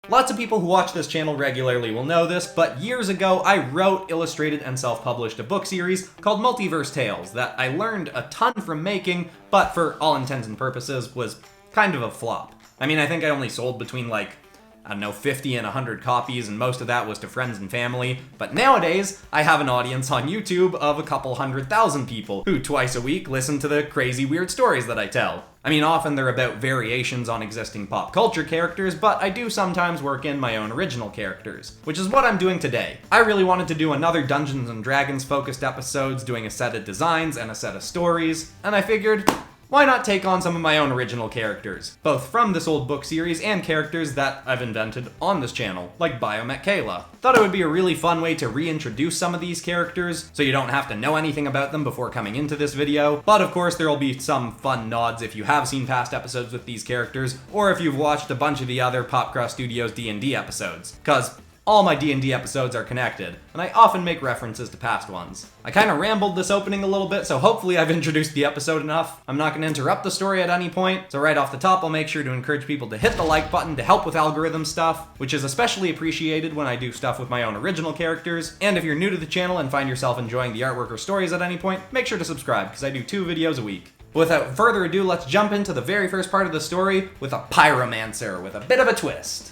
Lots of people who watch this channel regularly will know this, but years ago I wrote, illustrated, and self-published a book series called Multiverse Tales that I learned a ton from making, but for all intents and purposes was kind of a flop. I mean, I think I only sold between 50 and 100 copies, and most of that was to friends and family. But nowadays, I have an audience on YouTube of a couple 100,000 people who twice a week listen to the crazy weird stories that I tell. I mean, often they're about variations on existing pop culture characters, but I do sometimes work in my own original characters, which is what I'm doing today. I really wanted to do another Dungeons & Dragons focused episodes doing a set of designs and a set of stories, and I figured, why not take on some of my own original characters, both from this old book series and characters that I've invented on this channel, like Bio-Mech Kayla. Thought it would be a really fun way to reintroduce some of these characters, so you don't have to know anything about them before coming into this video, but of course there will be some fun nods if you have seen past episodes with these characters, or if you've watched a bunch of the other PopCross D&D episodes, cause all my D&D episodes are connected, and I often make references to past ones. I kinda rambled this opening a little bit, so hopefully I've introduced the episode enough. I'm not gonna interrupt the story at any point, so right off the top I'll make sure to encourage people to hit the like button to help with algorithm stuff, which is especially appreciated when I do stuff with my own original characters. And if you're new to the channel and find yourself enjoying the artwork or stories at any point, make sure to subscribe, because I do 2 videos a week. Without further ado, let's jump into the very first part of the story with a Pyromancer with a bit of a twist.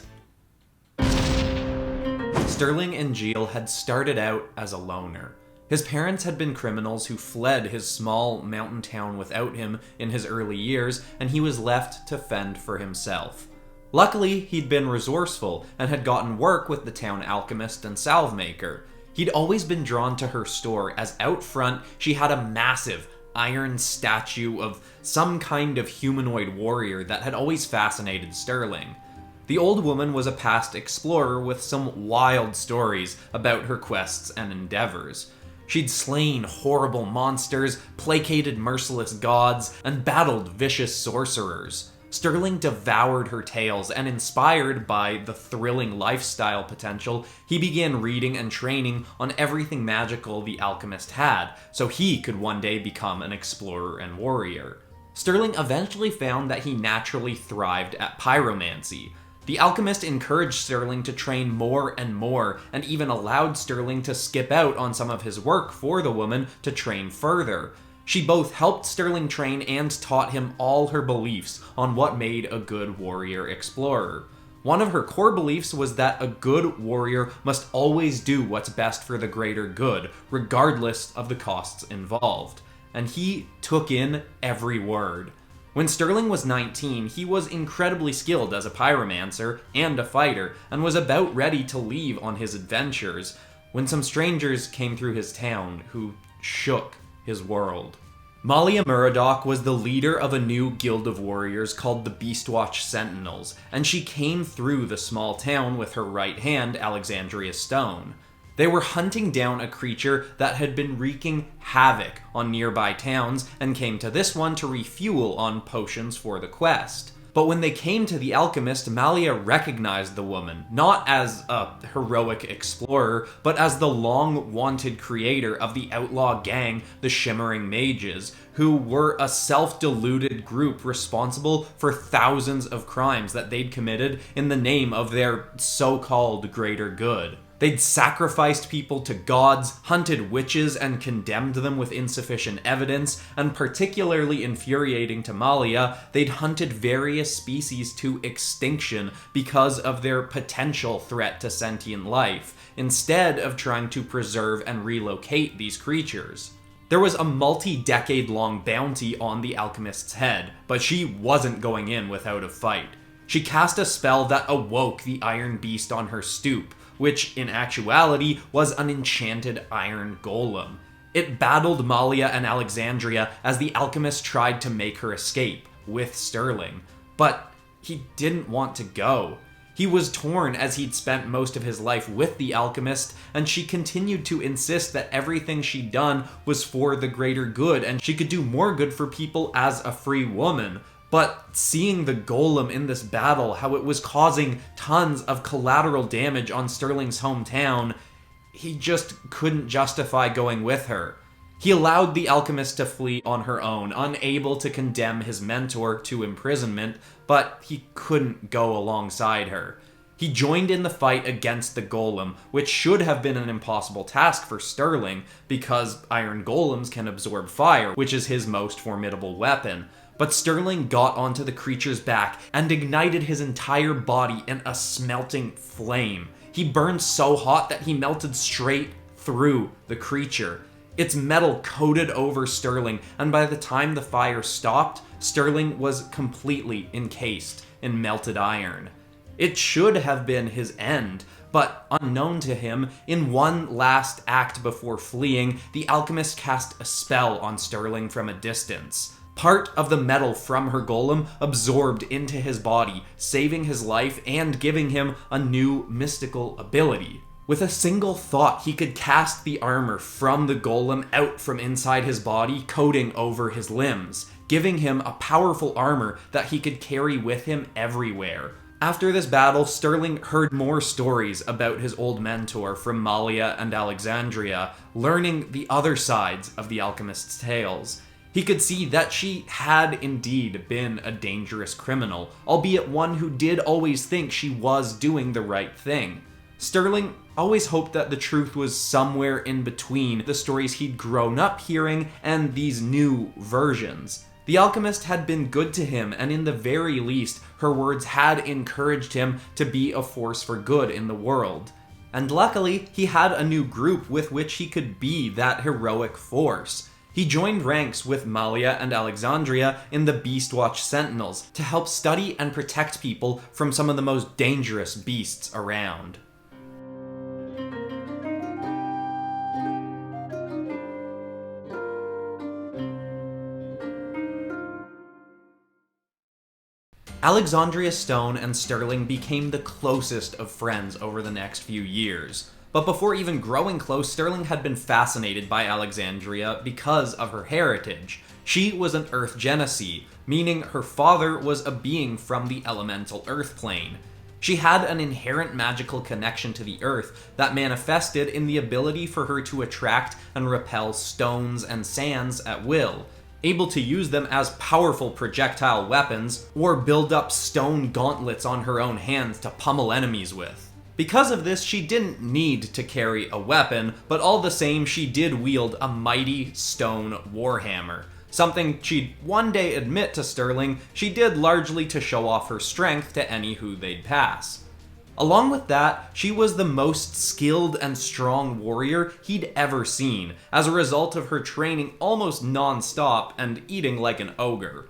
Sterling Engeal had started out as a loner. His parents had been criminals who fled his small mountain town without him in his early years, and he was left to fend for himself. Luckily, he'd been resourceful and had gotten work with the town alchemist and salve maker. He'd always been drawn to her store, as out front she had a massive iron statue of some kind of humanoid warrior that had always fascinated Sterling. The old woman was a past explorer with some wild stories about her quests and endeavors. She'd slain horrible monsters, placated merciless gods, and battled vicious sorcerers. Sterling devoured her tales, and inspired by the thrilling lifestyle potential, he began reading and training on everything magical the alchemist had, so he could one day become an explorer and warrior. Sterling eventually found that he naturally thrived at pyromancy. The alchemist encouraged Sterling to train more and more, and even allowed Sterling to skip out on some of his work for the woman to train further. She both helped Sterling train and taught him all her beliefs on what made a good warrior explorer. One of her core beliefs was that a good warrior must always do what's best for the greater good, regardless of the costs involved. And he took in every word. When Sterling was 19, he was incredibly skilled as a pyromancer and a fighter, and was about ready to leave on his adventures, when some strangers came through his town who shook his world. Malia Muradoc was the leader of a new guild of warriors called the Beastwatch Sentinels, and she came through the small town with her right hand, Alexandria Stone. They were hunting down a creature that had been wreaking havoc on nearby towns, and came to this one to refuel on potions for the quest. But when they came to the alchemist, Malia recognized the woman, not as a heroic explorer, but as the long-wanted creator of the outlaw gang, the Shimmering Mages, who were a self-deluded group responsible for thousands of crimes that they'd committed in the name of their so-called greater good. They'd sacrificed people to gods, hunted witches, and condemned them with insufficient evidence, and particularly infuriating to Malia, they'd hunted various species to extinction because of their potential threat to sentient life, instead of trying to preserve and relocate these creatures. There was a multi-decade-long bounty on the alchemist's head, but she wasn't going in without a fight. She cast a spell that awoke the Iron Beast on her stoop, which in actuality was an enchanted Iron Golem. It battled Malia and Alexandria as the alchemist tried to make her escape with Sterling, but he didn't want to go. He was torn as he'd spent most of his life with the alchemist, and she continued to insist that everything she'd done was for the greater good, and she could do more good for people as a free woman. But seeing the golem in this battle, how it was causing tons of collateral damage on Sterling's hometown, he just couldn't justify going with her. He allowed the alchemist to flee on her own, unable to condemn his mentor to imprisonment, but he couldn't go alongside her. He joined in the fight against the Golem, which should have been an impossible task for Sterling, because Iron Golems can absorb fire, which is his most formidable weapon. But Sterling got onto the creature's back and ignited his entire body in a smelting flame. He burned so hot that he melted straight through the creature. Its metal coated over Sterling, and by the time the fire stopped, Sterling was completely encased in melted iron. It should have been his end, but unknown to him, in one last act before fleeing, the alchemist cast a spell on Sterling from a distance. Part of the metal from her golem absorbed into his body, saving his life and giving him a new mystical ability. With a single thought, he could cast the armor from the golem out from inside his body, coating over his limbs, giving him a powerful armor that he could carry with him everywhere. After this battle, Sterling heard more stories about his old mentor from Malia and Alexandria, learning the other sides of the alchemist's tales. He could see that she had indeed been a dangerous criminal, albeit one who did always think she was doing the right thing. Sterling always hoped that the truth was somewhere in between the stories he'd grown up hearing and these new versions. The alchemist had been good to him, and in the very least, her words had encouraged him to be a force for good in the world. And luckily, he had a new group with which he could be that heroic force. He joined ranks with Malia and Alexandria in the Beastwatch Sentinels to help study and protect people from some of the most dangerous beasts around. Alexandria Stone and Sterling became the closest of friends over the next few years. But before even growing close, Sterling had been fascinated by Alexandria because of her heritage. She was an Earth Genasi, meaning her father was a being from the elemental Earth plane. She had an inherent magical connection to the Earth that manifested in the ability for her to attract and repel stones and sands at will, able to use them as powerful projectile weapons, or build up stone gauntlets on her own hands to pummel enemies with. Because of this, she didn't need to carry a weapon, but all the same, she did wield a mighty stone warhammer, something she'd one day admit to Sterling she did largely to show off her strength to any who they'd pass. Along with that, she was the most skilled and strong warrior he'd ever seen, as a result of her training almost non-stop and eating like an ogre.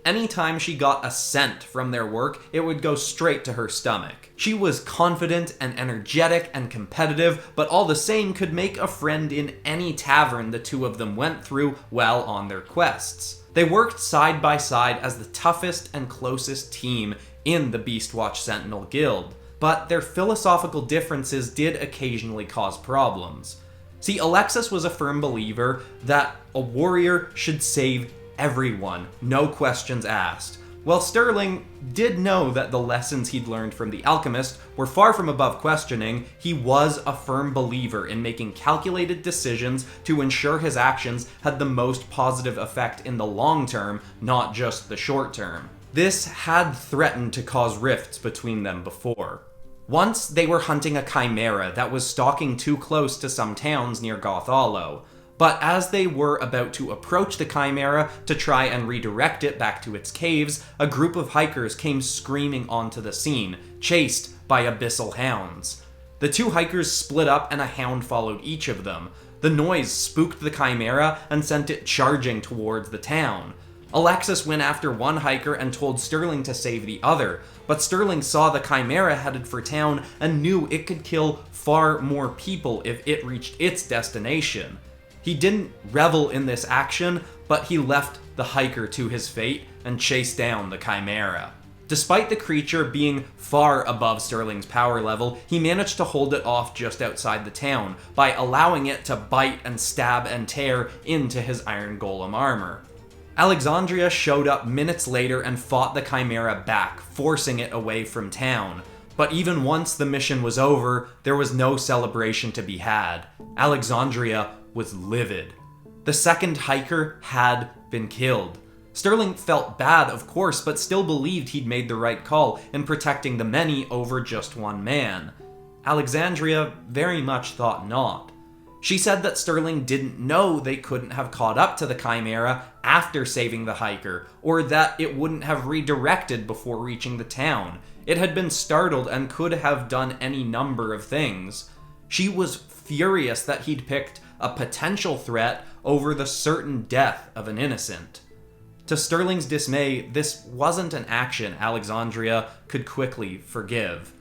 Anytime she got a scent from their work, it would go straight to her stomach. She was confident and energetic and competitive, but all the same could make a friend in any tavern the two of them went through while on their quests. They worked side by side as the toughest and closest team in the Beastwatch Sentinel Guild, but their philosophical differences did occasionally cause problems. See, Alexis was a firm believer that a warrior should save everyone, no questions asked. While Sterling did know that the lessons he'd learned from the alchemist were far from above questioning, he was a firm believer in making calculated decisions to ensure his actions had the most positive effect in the long term, not just the short term. This had threatened to cause rifts between them before. Once, they were hunting a chimera that was stalking too close to some towns near Gothallo. But as they were about to approach the chimera to try and redirect it back to its caves, a group of hikers came screaming onto the scene, chased by abyssal hounds. The two hikers split up and a hound followed each of them. The noise spooked the chimera and sent it charging towards the town. Alexis went after one hiker and told Sterling to save the other, but Sterling saw the chimera headed for town and knew it could kill far more people if it reached its destination. He didn't revel in this action, but he left the hiker to his fate and chased down the chimera. Despite the creature being far above Sterling's power level, he managed to hold it off just outside the town by allowing it to bite and stab and tear into his Iron Golem armor. Alexandria showed up minutes later and fought the chimera back, forcing it away from town. But even once the mission was over, there was no celebration to be had. Alexandria was livid. The second hiker had been killed. Sterling felt bad, of course, but still believed he'd made the right call in protecting the many over just one man. Alexandria very much thought not. She said that Sterling didn't know they couldn't have caught up to the Chimera after saving the hiker, or that it wouldn't have redirected before reaching the town. It had been startled and could have done any number of things. She was furious that he'd picked a potential threat over the certain death of an innocent. To Sterling's dismay, this wasn't an action Alexandria could quickly forgive.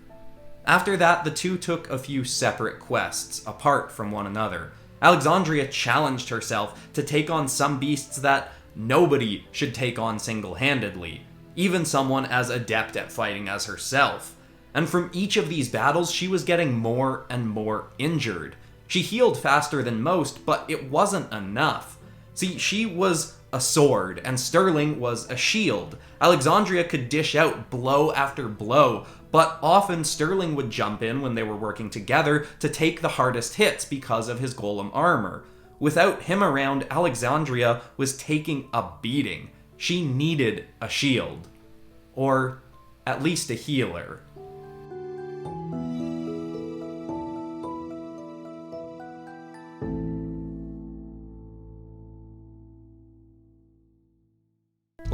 After that, the two took a few separate quests, apart from one another. Alexandria challenged herself to take on some beasts that nobody should take on single-handedly, even someone as adept at fighting as herself. And from each of these battles, she was getting more and more injured. She healed faster than most, but it wasn't enough. See, she was a sword, and Sterling was a shield. Alexandria could dish out blow after blow, but often Sterling would jump in when they were working together to take the hardest hits because of his golem armor. Without him around, Alexandria was taking a beating. She needed a shield. Or at least a healer.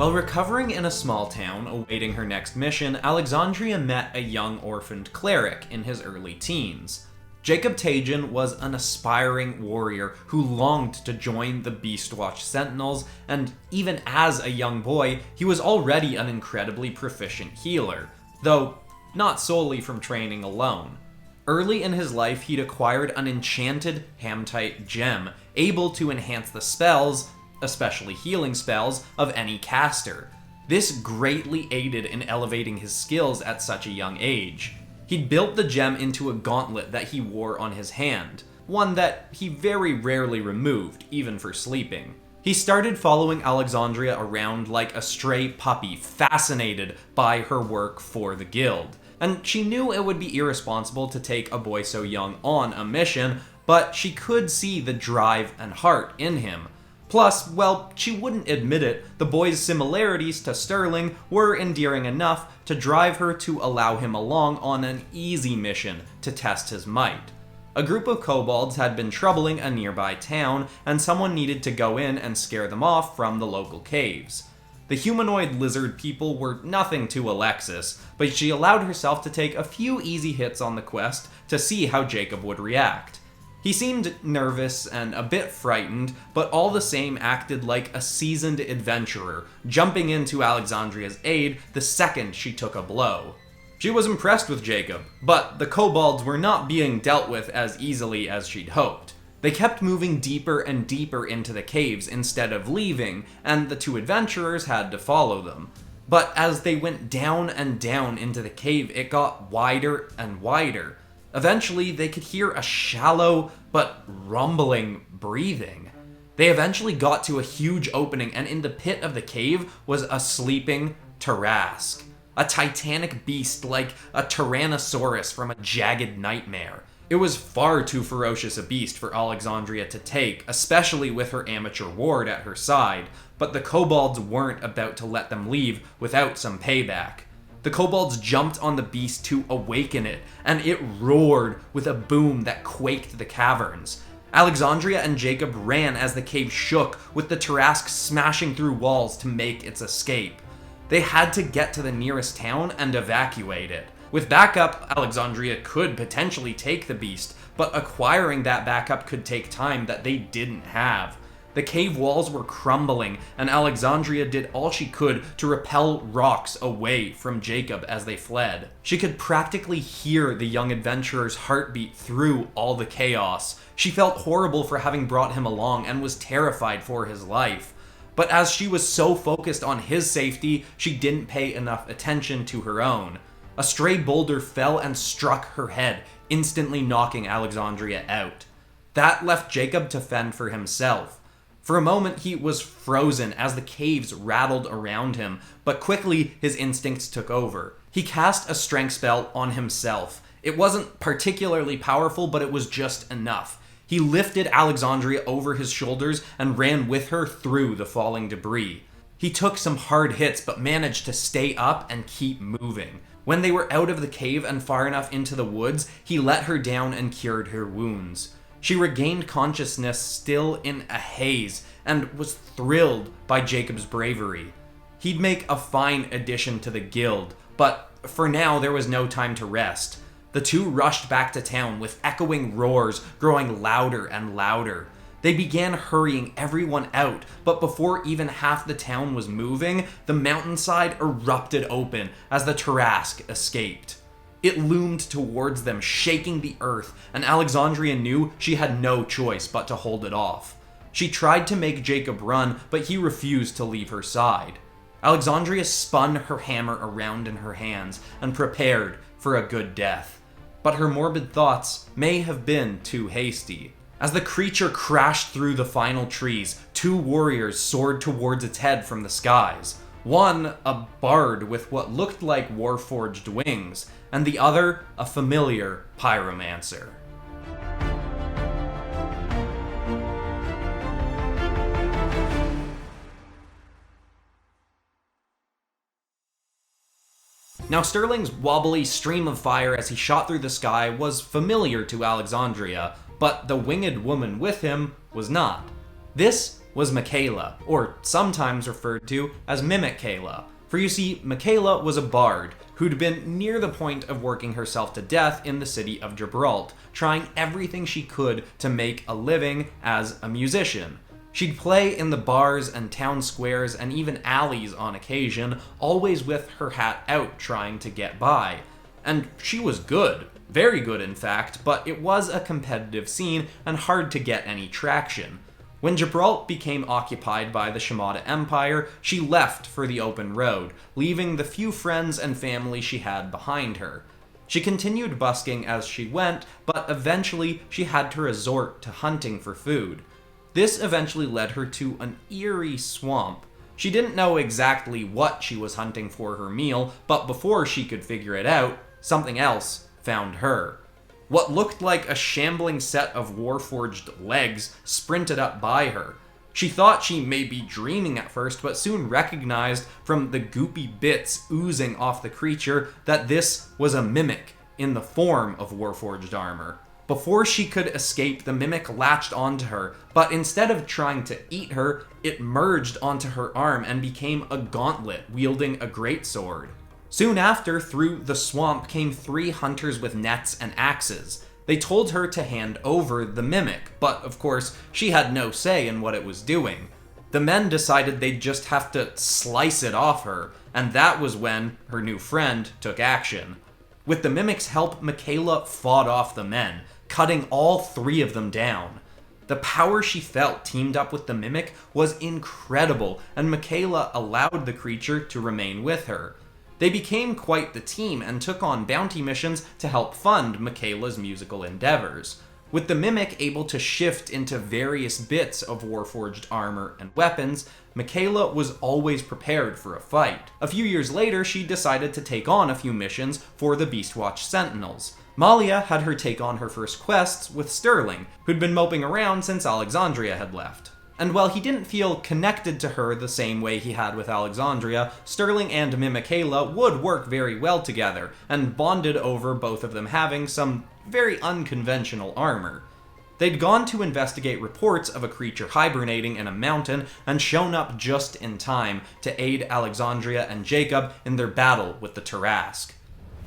While recovering in a small town, awaiting her next mission, Alexandria met a young orphaned cleric in his early teens. Jacob Tajan was an aspiring warrior who longed to join the Beastwatch Sentinels, and even as a young boy, he was already an incredibly proficient healer, though not solely from training alone. Early in his life, he'd acquired an enchanted Hamtite gem, able to enhance the spells, especially healing spells, of any caster. This greatly aided in elevating his skills at such a young age. He'd built the gem into a gauntlet that he wore on his hand, one that he very rarely removed, even for sleeping. He started following Alexandria around like a stray puppy, fascinated by her work for the guild. And she knew it would be irresponsible to take a boy so young on a mission, but she could see the drive and heart in him. Plus, well, she wouldn't admit it, the boy's similarities to Sterling were endearing enough to drive her to allow him along on an easy mission to test his might. A group of kobolds had been troubling a nearby town, and someone needed to go in and scare them off from the local caves. The humanoid lizard people were nothing to Alexis, but she allowed herself to take a few easy hits on the quest to see how Jacob would react. He seemed nervous and a bit frightened, but all the same acted like a seasoned adventurer, jumping into Alexandria's aid the second she took a blow. She was impressed with Jacob, but the kobolds were not being dealt with as easily as she'd hoped. They kept moving deeper and deeper into the caves instead of leaving, and the two adventurers had to follow them. But as they went down and down into the cave, it got wider and wider. Eventually, they could hear a shallow but rumbling breathing. They eventually got to a huge opening, and in the pit of the cave was a sleeping Tarrasque, a titanic beast like a Tyrannosaurus from a jagged nightmare. It was far too ferocious a beast for Alexandria to take, especially with her amateur ward at her side, but the kobolds weren't about to let them leave without some payback. The kobolds jumped on the beast to awaken it, and it roared with a boom that quaked the caverns. Alexandria and Jacob ran as the cave shook, with the Tarrasque smashing through walls to make its escape. They had to get to the nearest town and evacuate it. With backup, Alexandria could potentially take the beast, but acquiring that backup could take time that they didn't have. The cave walls were crumbling, and Alexandria did all she could to repel rocks away from Jacob as they fled. She could practically hear the young adventurer's heartbeat through all the chaos. She felt horrible for having brought him along and was terrified for his life. But as she was so focused on his safety, she didn't pay enough attention to her own. A stray boulder fell and struck her head, instantly knocking Alexandria out. That left Jacob to fend for himself. For a moment, he was frozen as the caves rattled around him, but quickly his instincts took over. He cast a strength spell on himself. It wasn't particularly powerful, but it was just enough. He lifted Alexandria over his shoulders and ran with her through the falling debris. He took some hard hits but managed to stay up and keep moving. When they were out of the cave and far enough into the woods, he let her down and cured her wounds. She regained consciousness still in a haze and was thrilled by Jacob's bravery. He'd make a fine addition to the guild, but for now there was no time to rest. The two rushed back to town with echoing roars growing louder and louder. They began hurrying everyone out, but before even half the town was moving, the mountainside erupted open as the Tarrasque escaped. It loomed towards them, shaking the earth, and Alexandria knew she had no choice but to hold it off. She tried to make Jacob run, but he refused to leave her side. Alexandria spun her hammer around in her hands and prepared for a good death. But her morbid thoughts may have been too hasty. As the creature crashed through the final trees, two warriors soared towards its head from the skies. One, a bard with what looked like warforged wings, and the other, a familiar pyromancer. Now, Sterling's wobbly stream of fire as he shot through the sky was familiar to Alexandria, but the winged woman with him was not. This was Michaela, or sometimes referred to as Mimic Kayla. For you see, Michaela was a bard who'd been near the point of working herself to death in the city of Gibraltar, trying everything she could to make a living as a musician. She'd play in the bars and town squares and even alleys on occasion, always with her hat out trying to get by. And she was good. Very good, in fact, but it was a competitive scene and hard to get any traction. When Gibraltar became occupied by the Shimada Empire, she left for the open road, leaving the few friends and family she had behind her. She continued busking as she went, but eventually she had to resort to hunting for food. This eventually led her to an eerie swamp. She didn't know exactly what she was hunting for her meal, but before she could figure it out, something else found her. What looked like a shambling set of warforged legs sprinted up by her. She thought she may be dreaming at first, but soon recognized from the goopy bits oozing off the creature that this was a mimic in the form of warforged armor. Before she could escape, the mimic latched onto her, but instead of trying to eat her, it merged onto her arm and became a gauntlet wielding a greatsword. Soon after, through the swamp came 3 hunters with nets and axes. They told her to hand over the mimic, but of course, she had no say in what it was doing. The men decided they'd just have to slice it off her, and that was when her new friend took action. With the mimic's help, Michaela fought off the men, cutting all 3 of them down. The power she felt teamed up with the mimic was incredible, and Michaela allowed the creature to remain with her. They became quite the team and took on bounty missions to help fund Michaela's musical endeavors. With the mimic able to shift into various bits of warforged armor and weapons, Michaela was always prepared for a fight. A few years later, she decided to take on a few missions for the Beastwatch Sentinels. Malia had her take on her first quests with Sterling, who'd been moping around since Alexandria had left. And while he didn't feel connected to her the same way he had with Alexandria, Sterling and Michaela would work very well together, and bonded over both of them having some very unconventional armor. They'd gone to investigate reports of a creature hibernating in a mountain and shown up just in time to aid Alexandria and Jacob in their battle with the Tarrasque.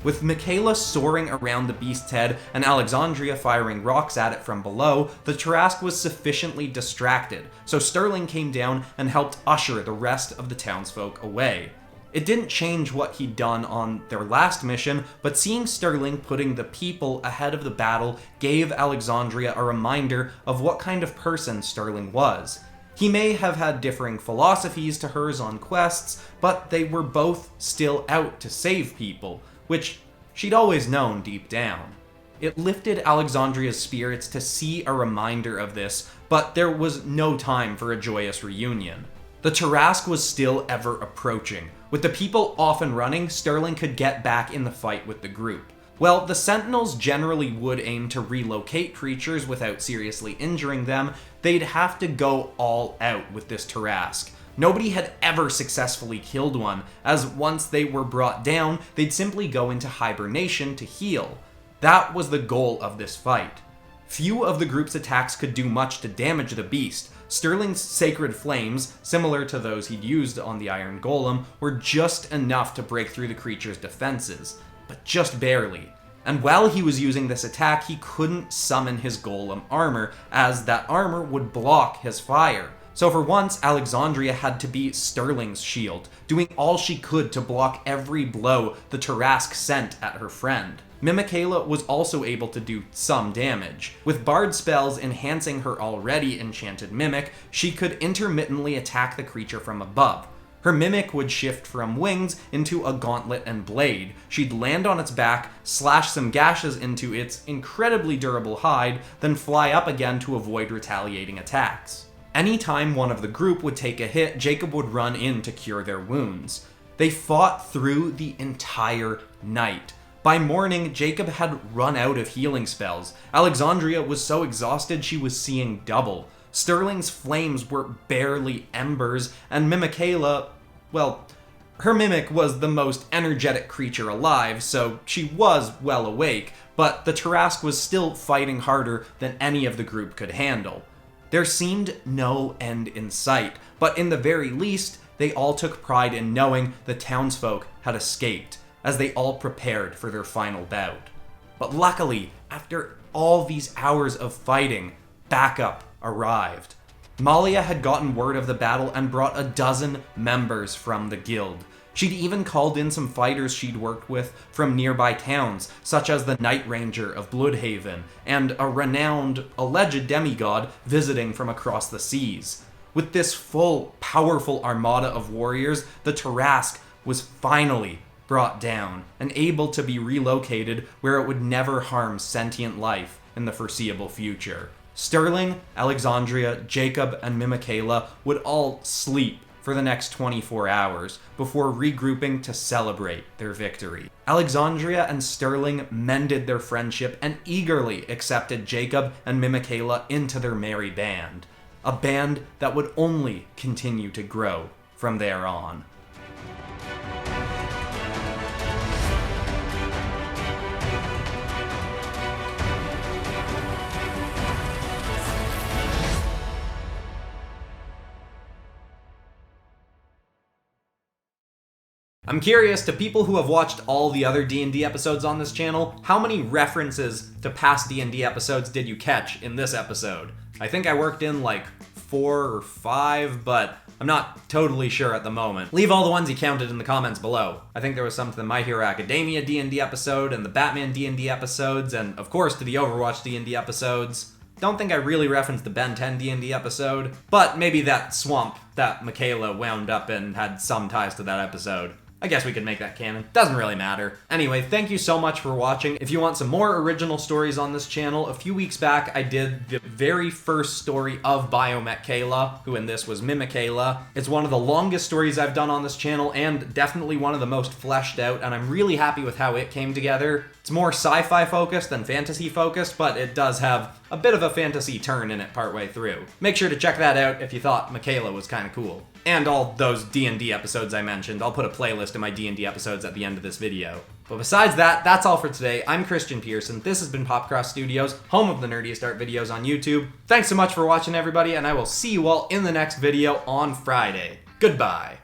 With Michaela soaring around the beast's head and Alexandria firing rocks at it from below, the Tarrasque was sufficiently distracted, so Sterling came down and helped usher the rest of the townsfolk away. It didn't change what he'd done on their last mission, but seeing Sterling putting the people ahead of the battle gave Alexandria a reminder of what kind of person Sterling was. He may have had differing philosophies to hers on quests, but they were both still out to save people, which she'd always known deep down. It lifted Alexandria's spirits to see a reminder of this, but there was no time for a joyous reunion. The Tarrasque was still ever approaching. With the people off and running, Sterling could get back in the fight with the group. While the Sentinels generally would aim to relocate creatures without seriously injuring them, they'd have to go all out with this Tarrasque. Nobody had ever successfully killed one, as once they were brought down, they'd simply go into hibernation to heal. That was the goal of this fight. Few of the group's attacks could do much to damage the beast. Sterling's sacred flames, similar to those he'd used on the Iron Golem, were just enough to break through the creature's defenses, but just barely. And while he was using this attack, he couldn't summon his golem armor, as that armor would block his fire. So for once, Alexandria had to be Sterling's shield, doing all she could to block every blow the Tarrasque sent at her friend. Michaela was also able to do some damage. With Bard spells enhancing her already enchanted Mimic, she could intermittently attack the creature from above. Her Mimic would shift from wings into a gauntlet and blade. She'd land on its back, slash some gashes into its incredibly durable hide, then fly up again to avoid retaliating attacks. Anytime one of the group would take a hit, Jacob would run in to cure their wounds. They fought through the entire night. By morning, Jacob had run out of healing spells. Alexandria was so exhausted she was seeing double. Sterling's flames were barely embers, and Michaela, well, her Mimic was the most energetic creature alive, so she was well awake, but the Tarrasque was still fighting harder than any of the group could handle. There seemed no end in sight, but in the very least, they all took pride in knowing the townsfolk had escaped, as they all prepared for their final bout. But luckily, after all these hours of fighting, backup arrived. Malia had gotten word of the battle and brought a dozen members from the guild. She'd even called in some fighters she'd worked with from nearby towns, such as the Night Ranger of Bloodhaven, and a renowned, alleged demigod visiting from across the seas. With this full, powerful armada of warriors, the Tarrasque was finally brought down and able to be relocated where it would never harm sentient life in the foreseeable future. Sterling, Alexandria, Jacob, and Michaela would all sleep for the next 24 hours before regrouping to celebrate their victory. Alexandria and Sterling mended their friendship and eagerly accepted Jacob and Michaela into their merry band, a band that would only continue to grow from there on. I'm curious, to people who have watched all the other D&D episodes on this channel, how many references to past D&D episodes did you catch in this episode? I think I worked in like 4 or 5, but I'm not totally sure at the moment. Leave all the ones you counted in the comments below. I think there was some to the My Hero Academia D&D episode, and the Batman D&D episodes, and of course to the Overwatch D&D episodes. Don't think I really referenced the Ben 10 D&D episode, but maybe that swamp that Michaela wound up in had some ties to that episode. I guess we could make that canon. Doesn't really matter. Anyway, thank you so much for watching. If you want some more original stories on this channel, a few weeks back I did the very first story of Bio-Mech Kayla, who in this was Michaela. It's one of the longest stories I've done on this channel and definitely one of the most fleshed out, and I'm really happy with how it came together. It's more sci-fi focused than fantasy focused, but it does have a bit of a fantasy turn in it partway through. Make sure to check that out if you thought Michaela was kind of cool. And all those D&D episodes I mentioned. I'll put a playlist of my D&D episodes at the end of this video. But besides that, that's all for today. I'm Christian Pearson. This has been PopCross Studios, home of the nerdiest art videos on YouTube. Thanks so much for watching, everybody, and I will see you all in the next video on Friday. Goodbye.